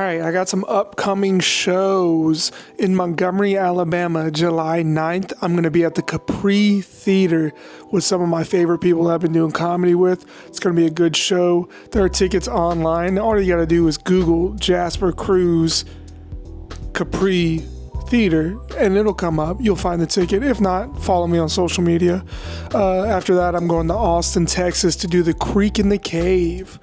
right, I got some upcoming shows in Montgomery, Alabama, July 9th. I'm going to be at the Capri Theater with some of my favorite people I've been doing comedy with. It's going to be a good show. There are tickets online. All you got to do is Google Jasper Cruz Capri Theater and it'll come up. You'll find the ticket. If not, follow me on social media. After that, I'm going to Austin, Texas to do the Creek in the Cave.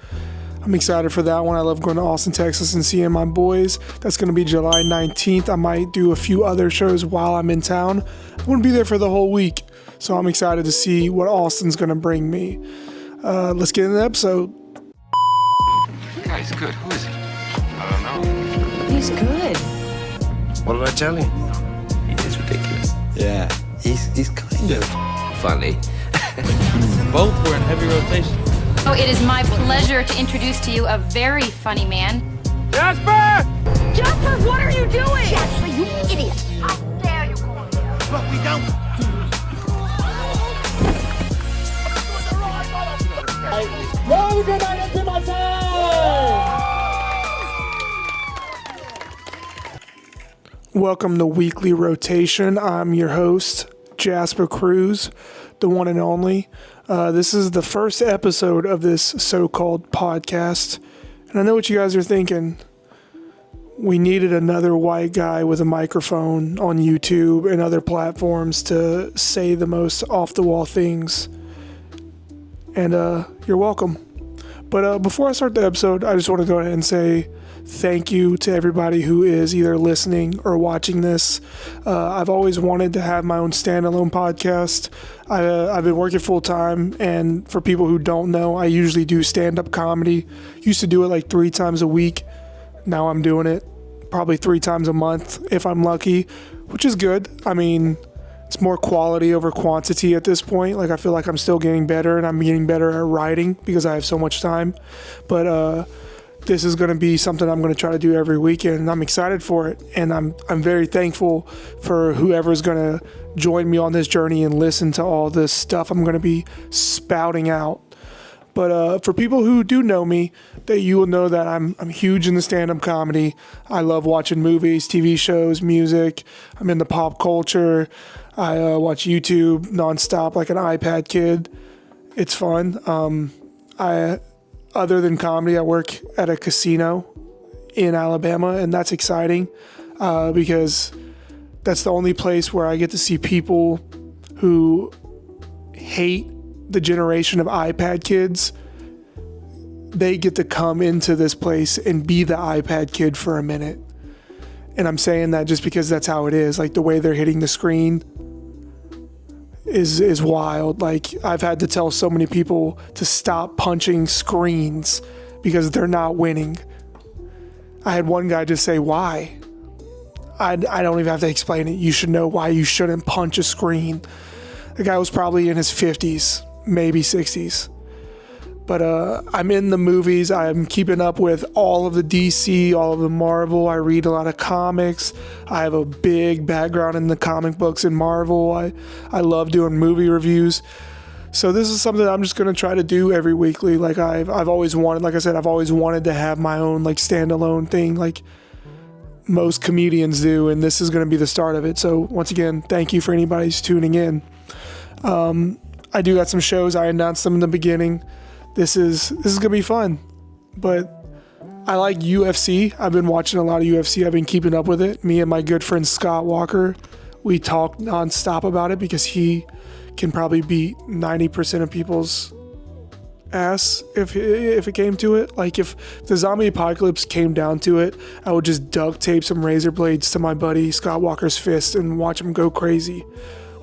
I'm excited for that one. I love going to Austin, Texas and seeing my boys. That's going to be July 19th. I might do a few other shows while I'm in town. I won't be there for the whole week, so I'm excited to see what Austin's going to bring me. Let's get into the episode. The guy's good. Who is he? I don't know. He's good. What did I tell you? He is ridiculous. Yeah, he's kind of Funny. Both were in heavy rotation. Oh, it is my pleasure to introduce to you a very funny man. Jasper! Jasper, what are you doing? Jasper, you idiot! How dare you call me? But we don't. Welcome to Weekly Rotation. I'm your host, Jasper Cruz, the one and only. This is the first episode of this so-called podcast. And I know what you guys are thinking. We needed another white guy with a microphone on YouTube and other platforms to say the most off-the-wall things. And you're welcome. But before I start the episode, I just want to go ahead and say thank you to everybody who is either listening or watching this. I've always wanted to have my own standalone podcast. I've been working full time, and for people who don't know, I usually do stand-up comedy. Used to do it like 3 times a week. Now I'm doing it probably 3 times a month if I'm lucky, which is good. I mean, it's more quality over quantity at this point. Like, I feel like I'm still getting better, and I'm getting better at writing because I have so much time. But this is going to be something I'm going to try to do every weekend, and I'm excited for it. And I'm very thankful for whoever's going to join me on this journey and listen to all this stuff I'm going to be spouting out. But for people who do know me, that you will know that I'm huge in the stand-up comedy. I love watching movies, TV shows, music. I'm into pop culture. I watch YouTube nonstop like an iPad kid. It's fun. Other than comedy, I work at a casino in Alabama, and that's exciting because that's the only place where I get to see people who hate the generation of iPad kids. They get to come into this place and be the iPad kid for a minute. And I'm saying that just because that's how it is. Like, the way they're hitting the screen is wild. Like, I've had to tell so many people to stop punching screens because they're not winning. I had one guy just say, why? I don't even have to explain it. You should know why you shouldn't punch a screen. The guy was probably in his 50s, maybe 60s. But I'm in the movies. I'm keeping up with all of the DC, all of the Marvel. I read a lot of comics. I have a big background in the comic books and Marvel. I love doing movie reviews. So this is something I'm just going to try to do every weekly. Like I've always wanted, like I said, I've always wanted to have my own like standalone thing like most comedians do. And this is going to be the start of it. So once again, thank you for anybody who's tuning in. I do got some shows. I announced them in the beginning. This is gonna be fun, but I like UFC. I've been watching a lot of UFC. I've been keeping up with it. Me and my good friend Scott Walker, we talk nonstop about it because he can probably beat 90% of people's ass if it came to it. Like, if the zombie apocalypse came down to it, I would just duct tape some razor blades to my buddy Scott Walker's fist and watch him go crazy.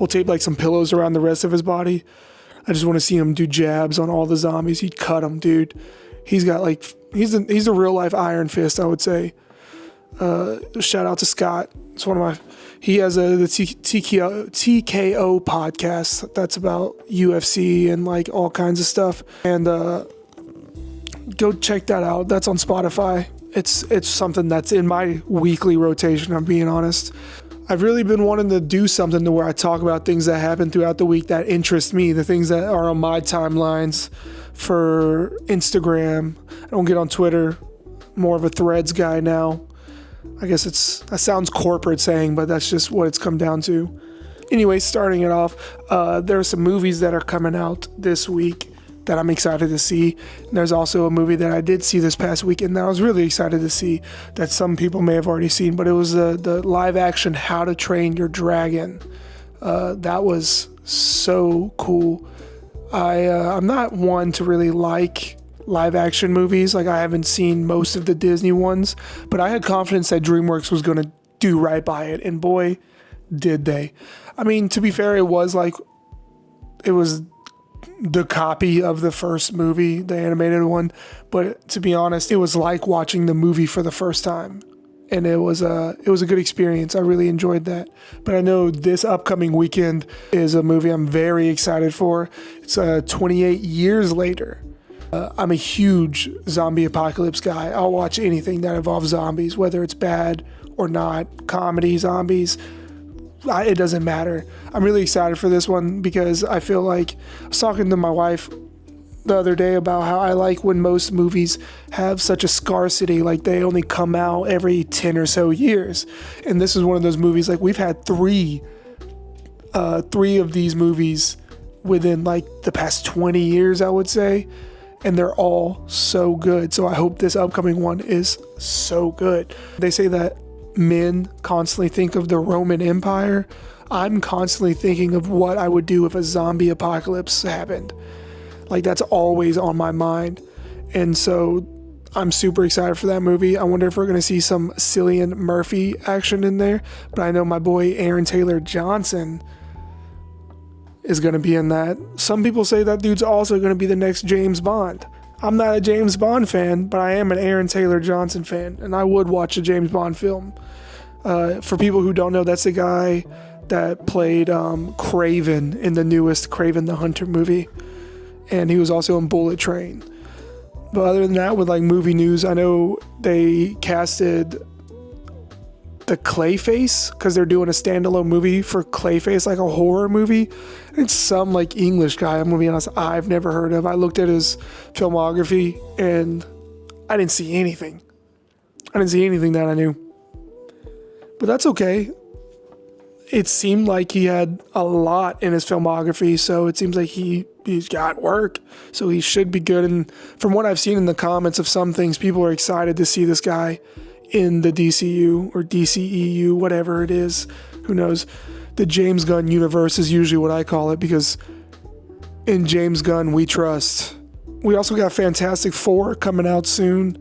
We'll tape like some pillows around the rest of his body. I just want to see him do jabs on all the zombies. He'd cut them, dude. He's got like, he's a real life Iron Fist, I would say. Shout out to Scott. It's one of my, he has the TKO podcast that's about UFC and like all kinds of stuff. And go check that out. That's on Spotify. It's something that's in my weekly rotation, I'm being honest. I've really been wanting to do something to where I talk about things that happen throughout the week that interest me, the things that are on my timelines for Instagram. I don't get on Twitter more of a Threads guy now. I guess that sounds corporate saying, but that's just what it's come down to. Anyway, starting it off, there are some movies that are coming out this week that I'm excited to see. And there's also a movie that I did see this past weekend that I was really excited to see that some people may have already seen, but it was the live action How to Train Your Dragon. That was so cool. I'm not one to really like live action movies. Like, I haven't seen most of the Disney ones, but I had confidence that DreamWorks was going to do right by it, and boy, did they. I mean, to be fair, it was the copy of the first movie, the animated one, but to be honest, it was like watching the movie for the first time, and it was a good experience. I really enjoyed that. But I know this upcoming weekend is a movie I'm very excited for. It's 28 years later. I'm a huge zombie apocalypse guy. I'll watch anything that involves zombies, whether it's bad or not, comedy, zombies. It doesn't matter. I'm really excited for this one because I feel like I was talking to my wife the other day about how I like when most movies have such a scarcity, like they only come out every 10 or so years. And this is one of those movies, like we've had three of these movies within like the past 20 years, I would say. And they're all so good. So I hope this upcoming one is so good. They say that men constantly think of the Roman Empire. I'm constantly thinking of what I would do if a zombie apocalypse happened. Like, that's always on my mind. And so I'm super excited for that movie. I wonder if we're going to see some Cillian Murphy action in there. But I know my boy Aaron Taylor Johnson is going to be in that. Some people say that dude's also going to be the next James Bond. I'm not a James Bond fan, but I am an Aaron Taylor Johnson fan, and I would watch a James Bond film. For people who don't know, that's the guy that played Kraven in the newest Kraven the Hunter movie, and he was also in Bullet Train. But other than that, with like movie news, I know they casted the Clayface because they're doing a standalone movie for Clayface, like a horror movie. It's some like English guy, I'm gonna be honest, I've never heard of. I looked at his filmography and I didn't see anything. That I knew. But that's okay. It seemed like he had a lot in his filmography, so it seems like he's got work, so he should be good. And from what I've seen in the comments of some things, people are excited to see this guy in the DCU or DCEU, whatever it is. Who knows? The James Gunn universe is usually what I call it, because in James Gunn we trust. We also got Fantastic Four coming out soon,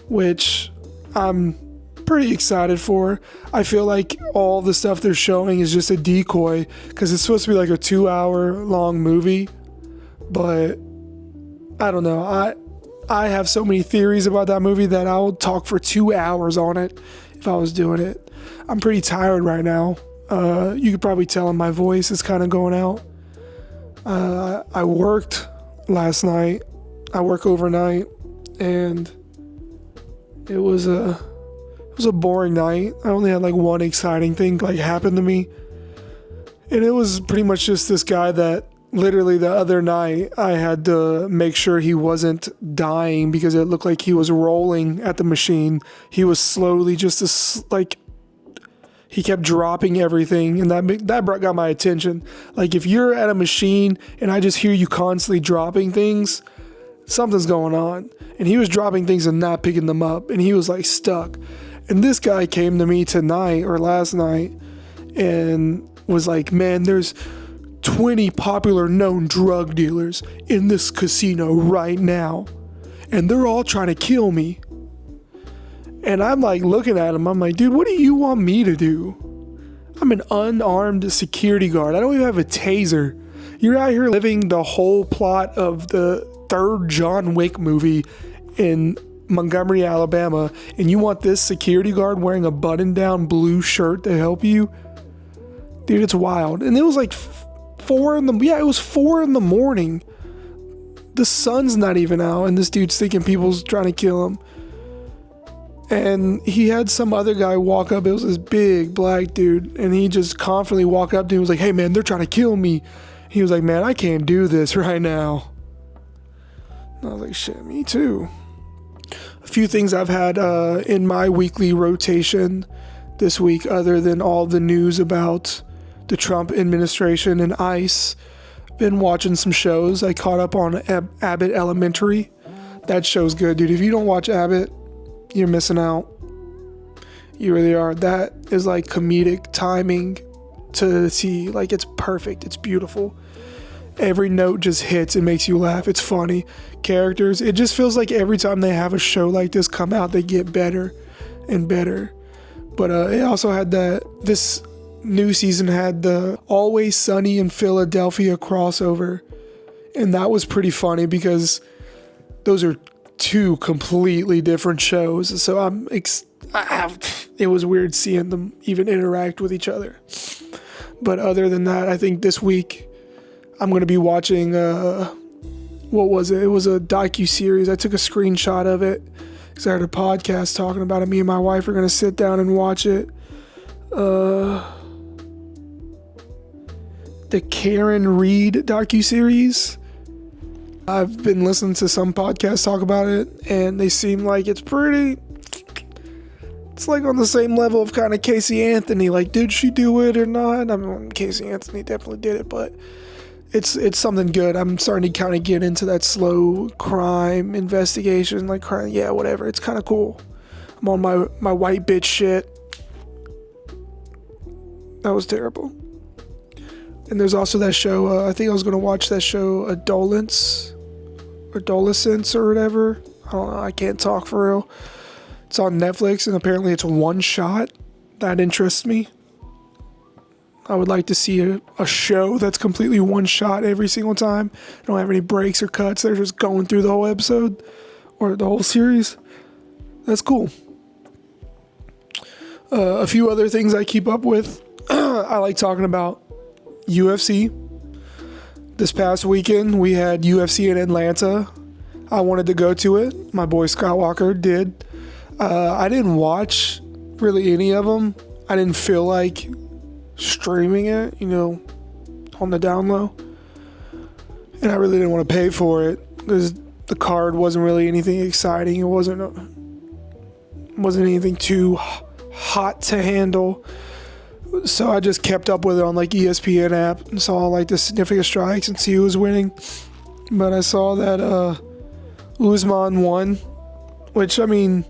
which I'm pretty excited for. I feel like all the stuff they're showing is just a decoy because it's supposed to be like a 2-hour long movie, but I don't know. I have so many theories about that movie that I would talk for 2 hours on it if I was doing it. I'm pretty tired right now. You could probably tell in my voice is kind of going out. I worked last night. I work overnight, and it was a boring night. I only had like one exciting thing like happen to me, and it was pretty much just this guy that literally the other night I had to make sure he wasn't dying because it looked like he was rolling at the machine. He was slowly he kept dropping everything, and that got my attention. Like, if you're at a machine and I just hear you constantly dropping things, something's going on. And he was dropping things and not picking them up, and he was like stuck. And this guy came to me tonight or last night and was like, man, there's 20 popular known drug dealers in this casino right now, and they're all trying to kill me. And I'm like looking at him, I'm like, dude, what do you want me to do? I'm an unarmed security guard. I don't even have a taser. You're out here living the whole plot of the third John Wick movie in Montgomery, Alabama, and you want this security guard wearing a button-down blue shirt to help you? Dude, it's wild. And it was like 4 in the morning. The sun's not even out, and this dude's thinking people's trying to kill him. And he had some other guy walk up. It was this big black dude, and he just confidently walked up to him and was like, hey man, they're trying to kill me. He was like, man, I can't do this right now. And I was like, shit, me too. A few things I've had in my weekly rotation this week, other than all the news about the Trump administration and ICE. Been watching some shows. I caught up on Abbott Elementary. That show's good, dude. If you don't watch Abbott, you're missing out. You really are. That is like comedic timing to the T. Like, it's perfect. It's beautiful. Every note just hits. It makes you laugh. It's funny. Characters. It just feels like every time they have a show like this come out, they get better and better. But it also had this new season had the Always Sunny in Philadelphia crossover. And that was pretty funny because those are two completely different shows. So it was weird seeing them even interact with each other. But other than that, I think this week I'm going to be watching, what was it? It was a docu-series. I took a screenshot of it because I heard a podcast talking about it. Me and my wife are going to sit down and watch it. The Karen Reed docu-series. I've been listening to some podcasts talk about it, and they seem like it's like on the same level of kind of Casey Anthony. Like, did she do it or not? I mean, Casey Anthony definitely did it, but it's something good. I'm starting to kind of get into that slow crime investigation, like crime, yeah, whatever. It's kind of cool. I'm on my white bitch shit. That was terrible. And there's also that show, I think I was going to watch that show, Adolescence or whatever. I don't know, I can't talk for real. It's on Netflix, and apparently it's one shot. That interests me. I would like to see a show that's completely one shot every single time. They don't have any breaks or cuts. They're just going through the whole episode or the whole series. That's cool. A few other things I keep up with. I like talking about UFC. This past weekend, we had UFC in Atlanta. I wanted to go to it. My boy Scott Walker did. I didn't watch really any of them. I didn't feel like streaming it, on the down low. And I really didn't want to pay for it because the card wasn't really anything exciting. It wasn't anything too hot to handle. So I just kept up with it on like ESPN app and saw like the significant strikes and see who was winning. But I saw that Usman won, which, I mean,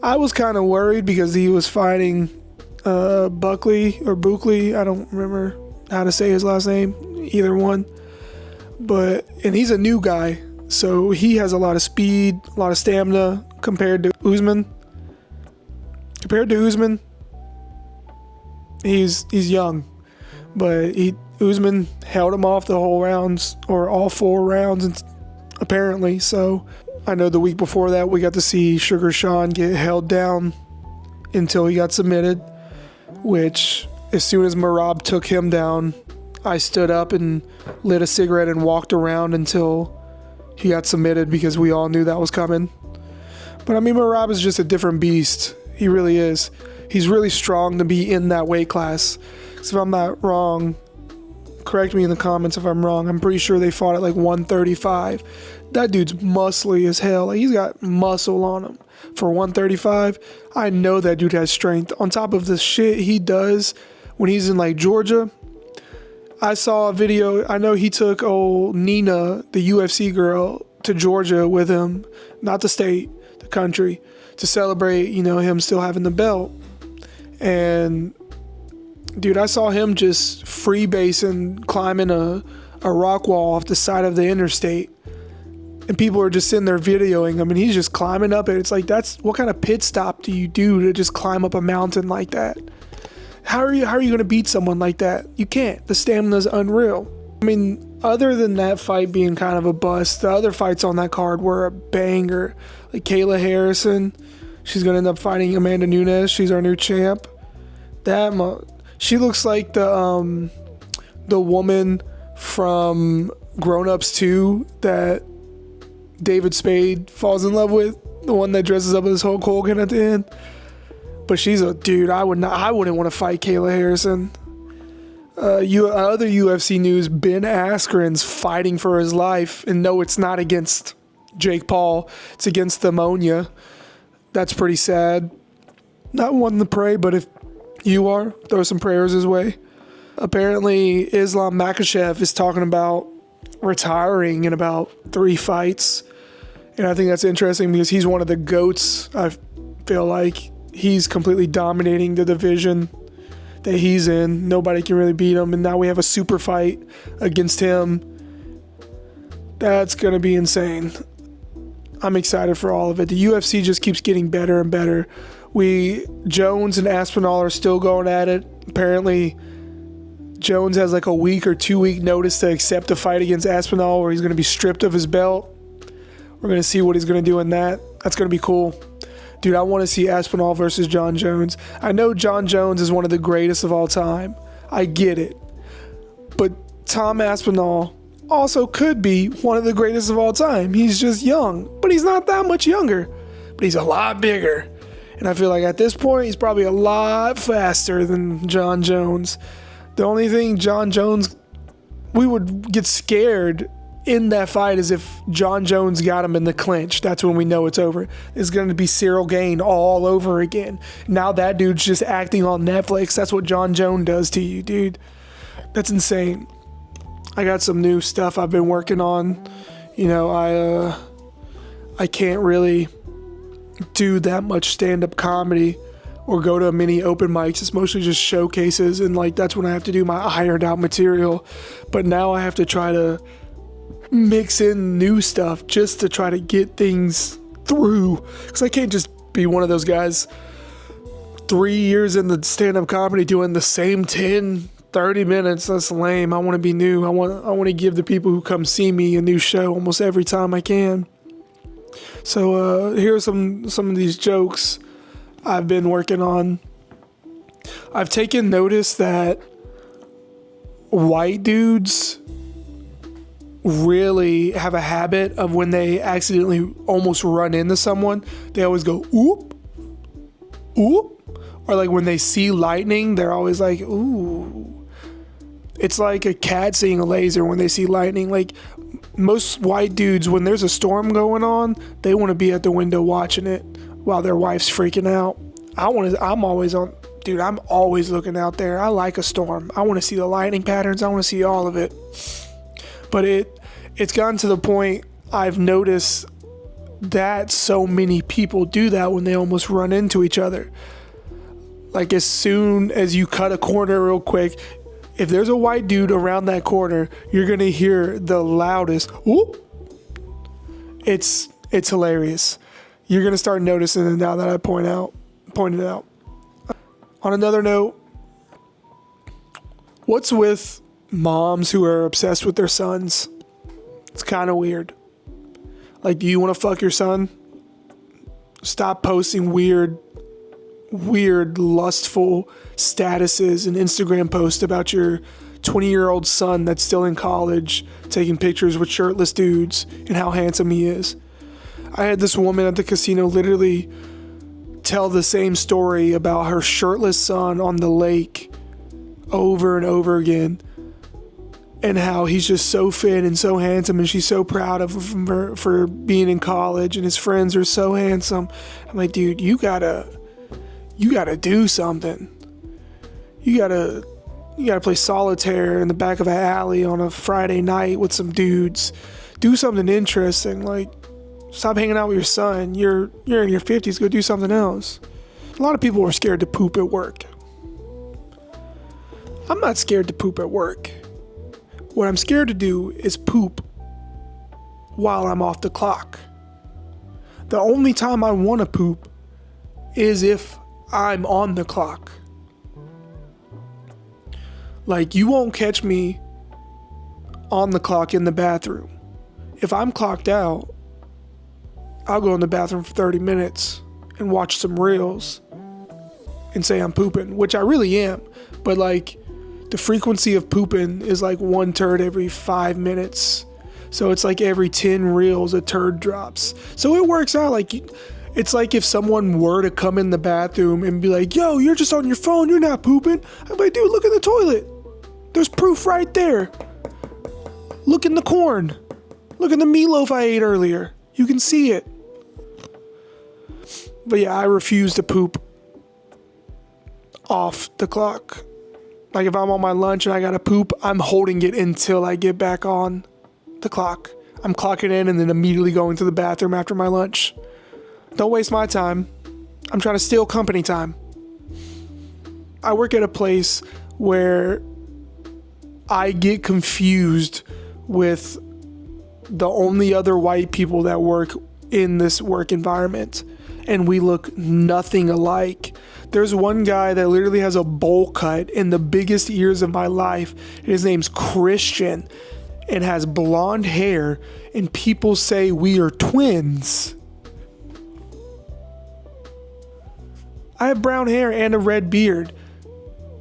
I was kind of worried because he was fighting Buckley. I don't remember how to say his last name, either one. And he's a new guy, so he has a lot of speed, a lot of stamina compared to Usman. He's young, but Usman held him off the whole rounds, or all 4 rounds, apparently. So I know the week before that we got to see Sugar Sean get held down until he got submitted, which as soon as Merab took him down, I stood up and lit a cigarette and walked around until he got submitted because we all knew that was coming. But I mean, Merab is just a different beast. He really is. He's really strong to be in that weight class. So if I'm not wrong, correct me in the comments if I'm wrong, I'm pretty sure they fought at like 135. That dude's muscly as hell. Like, he's got muscle on him. For 135, I know that dude has strength. On top of the shit he does when he's in like Georgia, I saw a video. I know he took old Nina, the UFC girl, to Georgia with him, not the state, the country, to celebrate, him still having the belt. And dude, I saw him just freebasing, climbing a rock wall off the side of the interstate. And people are just sitting there videoing him, and he's just climbing up it. It's like, what kind of pit stop do you do to just climb up a mountain like that? How are you going to beat someone like that? You can't. The stamina's unreal. I mean, other than that fight being kind of a bust, the other fights on that card were a banger. Like Kayla Harrison, she's going to end up fighting Amanda Nunes. She's our new champ. She looks like the woman from Grown Ups 2 that David Spade falls in love with, the one that dresses up as Hulk Hogan at the end. But she's a dude. I wouldn't want to fight Kayla Harrison. Other UFC news: Ben Askren's fighting for his life, and no, it's not against Jake Paul. It's against the ammonia. That's pretty sad. Not one to pray, but if you are, throw some prayers his way. Apparently, Islam Makhachev is talking about retiring in about 3 fights. And I think that's interesting because he's one of the GOATs. I feel like he's completely dominating the division that he's in. Nobody can really beat him. And now we have a super fight against him. That's going to be insane. I'm excited for all of it. The UFC just keeps getting better and better. Jones and Aspinall are still going at it. Apparently, Jones has like a week or 2 week notice to accept a fight against Aspinall where he's going to be stripped of his belt. We're going to see what he's going to do in that. That's going to be cool. Dude, I want to see Aspinall versus John Jones. I know John Jones is one of the greatest of all time. I get it. But Tom Aspinall also could be one of the greatest of all time. He's just young, but he's not that much younger. But he's a lot bigger. And I feel like at this point, he's probably a lot faster than John Jones. The only thing John Jones, we would get scared in that fight is if John Jones got him in the clinch. That's when we know it's over. It's going to be Cyril Gane all over again. Now that dude's just acting on Netflix. That's what John Jones does to you, dude. That's insane. I got some new stuff I've been working on. You know, I can't really do that much stand-up comedy or go to many open mics. It's mostly just showcases, and like that's when I have to do my ironed out material. But now I have to try to mix in new stuff just to try to get things through, because I can't just be one of those guys 3 years in the stand-up comedy doing the same 10-30 minutes. That's lame. I want to be new. I want to give the people who come see me a new show almost every time I can. So here are some of these jokes I've been working on. I've taken notice that white dudes really have a habit of when they accidentally almost run into someone, they always go, oop, oop. Or like when they see lightning, they're always like, ooh. It's like a cat seeing a laser when they see lightning. Like most white dudes, when there's a storm going on, they want to be at the window watching it while their wife's freaking out. I'm always looking out there. I like a storm. I want to see the lightning patterns. I want to see all of it. But it's gotten to the point I've noticed that so many people do that when they almost run into each other. Like as soon as you cut a corner real quick, if there's a white dude around that corner, you're going to hear the loudest whoop. It's hilarious. You're going to start noticing it now that I pointed out. On another note, what's with moms who are obsessed with their sons? It's kind of weird. Like, do you want to fuck your son? Stop posting weird lustful statuses and Instagram posts about your 20-year-old son that's still in college taking pictures with shirtless dudes and how handsome he is. I had this woman at the casino literally tell the same story about her shirtless son on the lake over and over again, and how he's just so fit and so handsome, and she's so proud of him for being in college, and his friends are so handsome. I'm like, dude, you gotta do something. You gotta play solitaire in the back of an alley on a Friday night with some dudes. Do something interesting. Like, stop hanging out with your son. You're in your 50s. Go do something else. A lot of people are scared to poop at work. I'm not scared to poop at work. What I'm scared to do is poop while I'm off the clock. The only time I want to poop is if I'm on the clock. Like, you won't catch me on the clock in the bathroom. If I'm clocked out, I'll go in the bathroom for 30 minutes and watch some reels and say I'm pooping, which I really am. But like, the frequency of pooping is like one turd every 5 minutes. So it's like every 10 reels a turd drops. So it works out. Like, it's like if someone were to come in the bathroom and be like, yo, you're just on your phone, you're not pooping. I'm like, dude, look in the toilet. There's proof right there. Look in the corn. Look in the meatloaf I ate earlier. You can see it. But yeah, I refuse to poop off the clock. Like if I'm on my lunch and I gotta poop, I'm holding it until I get back on the clock. I'm clocking in and then immediately going to the bathroom after my lunch. Don't waste my time. I'm trying to steal company time. I work at a place where I get confused with the only other white people that work in this work environment, and we look nothing alike. There's one guy that literally has a bowl cut in the biggest ears of my life. His name's Christian and has blonde hair, and people say we are twins. I have brown hair and a red beard.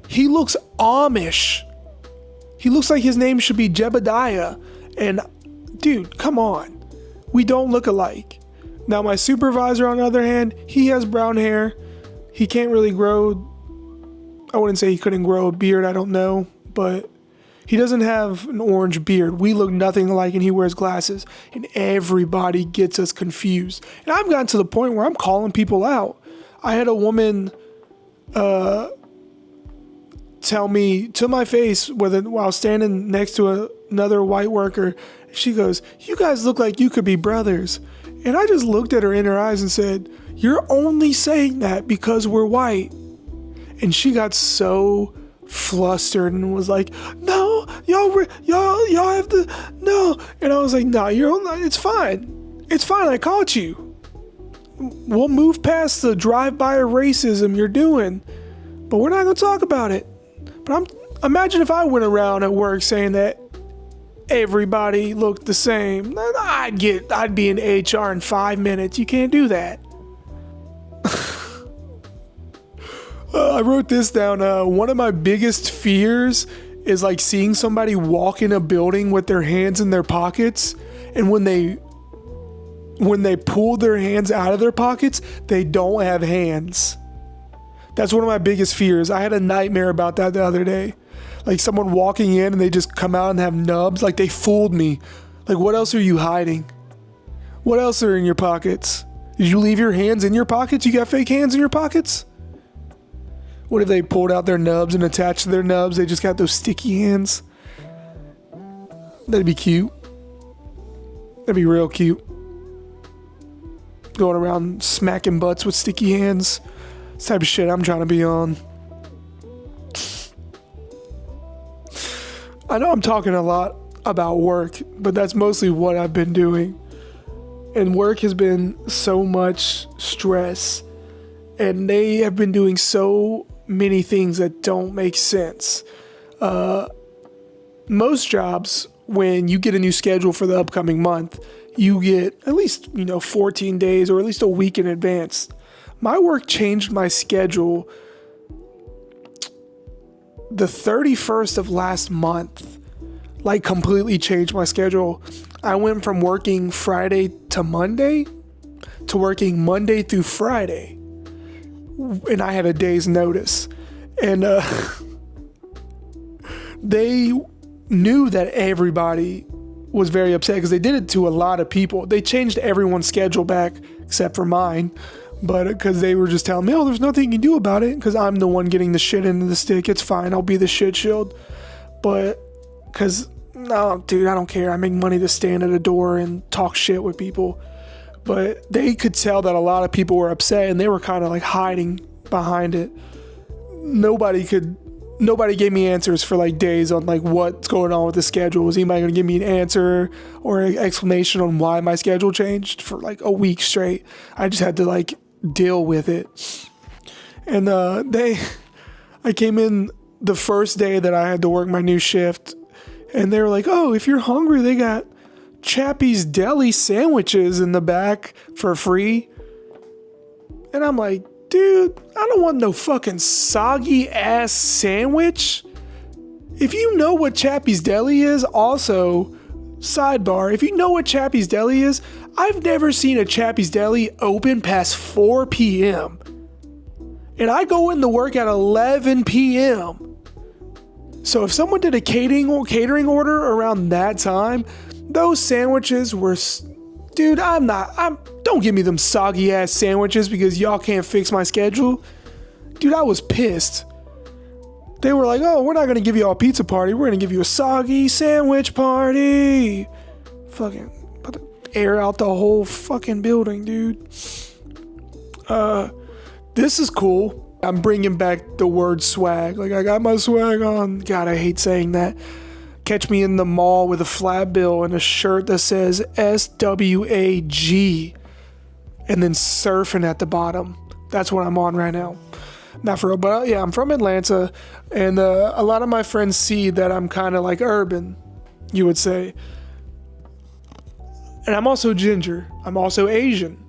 He looks Amish. He looks like his name should be Jebediah. And dude, come on. We don't look alike. Now my supervisor, on the other hand, he has brown hair. He can't really grow. I wouldn't say he couldn't grow a beard. I don't know. But he doesn't have an orange beard. We look nothing alike, and he wears glasses. And everybody gets us confused. And I've gotten to the point where I'm calling people out. I had a woman tell me to my face while standing next to another white worker. She goes, "You guys look like you could be brothers." And I just looked at her in her eyes and said, "You're only saying that because we're white." And she got so flustered and was like, "No, y'all have the no." And I was like, "No, it's fine. It's fine. I caught you. We'll move past the drive-by racism you're doing, but we're not going to talk about it." But imagine if I went around at work saying that everybody looked the same. I'd be in HR in 5 minutes. You can't do that. I wrote this down. One of my biggest fears is like seeing somebody walk in a building with their hands in their pockets, and when they pull their hands out of their pockets, they don't have hands. That's one of my biggest fears. I had a nightmare about that the other day. Like someone walking in and they just come out and have nubs. Like they fooled me. Like what else are you hiding? What else are in your pockets? Did you leave your hands in your pockets? You got fake hands in your pockets? What if they pulled out their nubs and attached to their nubs? They just got those sticky hands. That'd be cute. That'd be real cute. Going around smacking butts with sticky hands. This type of shit I'm trying to be on. I know I'm talking a lot about work, but that's mostly what I've been doing. And work has been so much stress. And they have been doing so many things that don't make sense. Most jobs, when you get a new schedule for the upcoming month, you get at least, 14 days or at least a week in advance. My work changed my schedule the 31st of last month. Like completely changed my schedule. I went from working Friday to Monday to working Monday through Friday. And I had a day's notice. And they knew that everybody was very upset because they did it to a lot of people. They changed everyone's schedule back except for mine. But because they were just telling me, "Oh, there's nothing you can do about it," because I'm the one getting the shit into the stick. It's fine. I'll be the shit shield. But because, no, dude, I don't care. I make money to stand at a door and talk shit with people. But they could tell that a lot of people were upset, and they were kind of like hiding behind it. Nobody gave me answers for like days on like what's going on with the schedule. Was anybody going to give me an answer or an explanation on why my schedule changed for like a week straight? I just had to like deal with it. And I came in the first day that I had to work my new shift, and they were like, "Oh, if you're hungry, they got Chappie's Deli sandwiches in the back for free." And I'm like, "Dude, I don't want no fucking soggy ass sandwich." If you know what Chappie's Deli is, also, sidebar, if you know what Chappie's Deli is, I've never seen a Chappie's Deli open past 4 p.m. And I go into work at 11 p.m. So if someone did a catering order around that time, those sandwiches were Dude, don't give me them soggy ass sandwiches because y'all can't fix my schedule. Dude, I was pissed. They were like, oh, we're not going to give you a pizza party. We're going to give you a soggy sandwich party. Fucking put the air out the whole fucking building, dude. This is cool. I'm bringing back the word swag. Like, I got my swag on. God, I hate saying that. Catch me in the mall with a flat bill and a shirt that says SWAG and then surfing at the bottom. That's what I'm on right now. Not for real, but yeah, I'm from Atlanta, and a lot of my friends see that I'm kind of like urban, you would say. And I'm also ginger. I'm also Asian.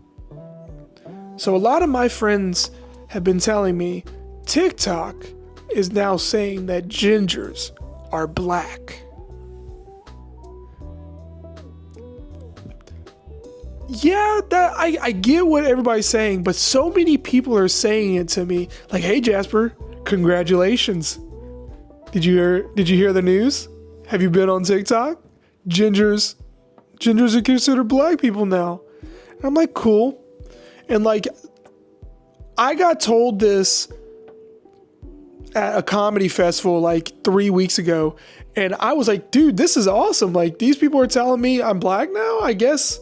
So a lot of my friends have been telling me TikTok is now saying that gingers are black. Yeah, that I get what everybody's saying, but so many people are saying it to me. Like, hey Jasper, congratulations. Did you hear the news? Have you been on TikTok? Gingers are considered black people now. And I'm like, cool. And like, I got told this at a comedy festival like 3 weeks ago, and I was like, dude, this is awesome. Like, these people are telling me I'm black now, I guess.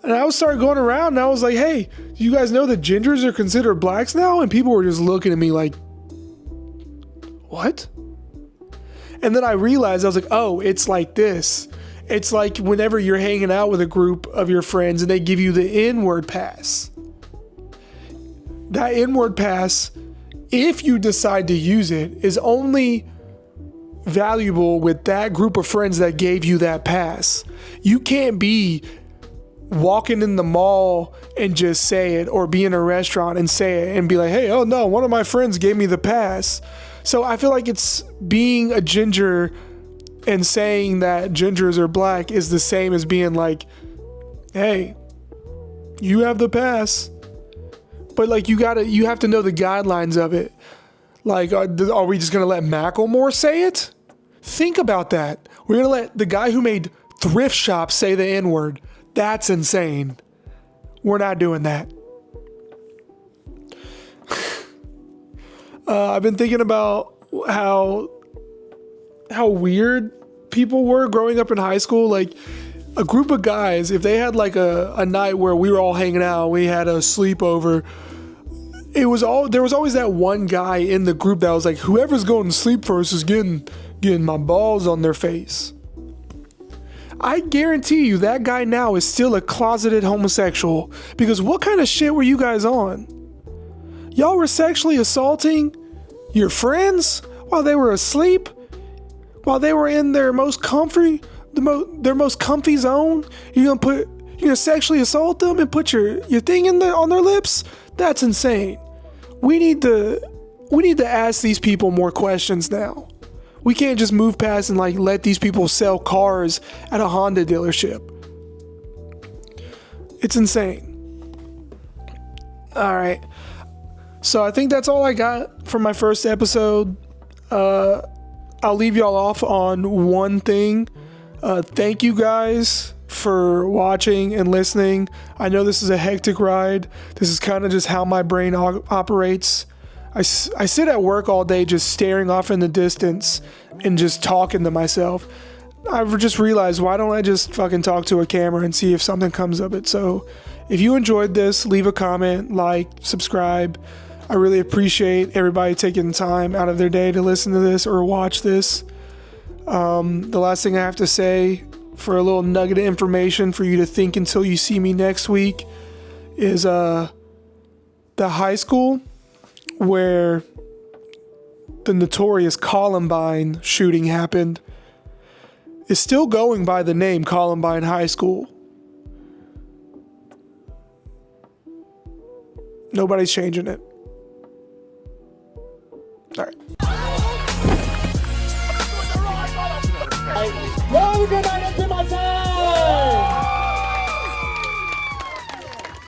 And I started going around and I was like, hey, do you guys know that gingers are considered blacks now? And people were just looking at me like, what? And then I realized, I was like, oh, it's like this. It's like whenever you're hanging out with a group of your friends and they give you the N-word pass. That N-word pass, if you decide to use it, is only valuable with that group of friends that gave you that pass. You can't be walking in the mall and just say it, or be in a restaurant and say it and be like, hey, oh no, one of my friends gave me the pass. So I feel like it's being a ginger and saying that gingers are black is the same as being like, hey, you have the pass. But like, you have to know the guidelines of it. Like, are we just gonna let Macklemore say it? Think about that. We're gonna let the guy who made Thrift Shop say the N-word. That's insane. We're not doing that. I've been thinking about how weird people were growing up in high school. Like, a group of guys, if they had like a night where we were all hanging out, we had a sleepover, there was always that one guy in the group that was like, whoever's going to sleep first is getting my balls on their face. I guarantee you that guy now is still a closeted homosexual, because what kind of shit were you guys on? Y'all were sexually assaulting your friends while they were asleep, while they were in their most comfy, their most comfy zone. You're gonna sexually assault them and put your thing on their lips? That's insane. We need to ask these people more questions now. We can't just move past and like let these people sell cars at a Honda dealership. It's insane. All right. So I think that's all I got for my first episode. I'll leave y'all off on one thing. Thank you guys for watching and listening. I know this is a hectic ride. This is kind of just how my brain operates. I sit at work all day just staring off in the distance and just talking to myself. I've just realized, why don't I just fucking talk to a camera and see if something comes of it? So if you enjoyed this, leave a comment, like, subscribe. I really appreciate everybody taking time out of their day to listen to this or watch this. The last thing I have to say, for a little nugget of information for you to think until you see me next week, is the high school where the notorious Columbine shooting happened is still going by the name Columbine High School. Nobody's changing it. All right. Welcome back to my time!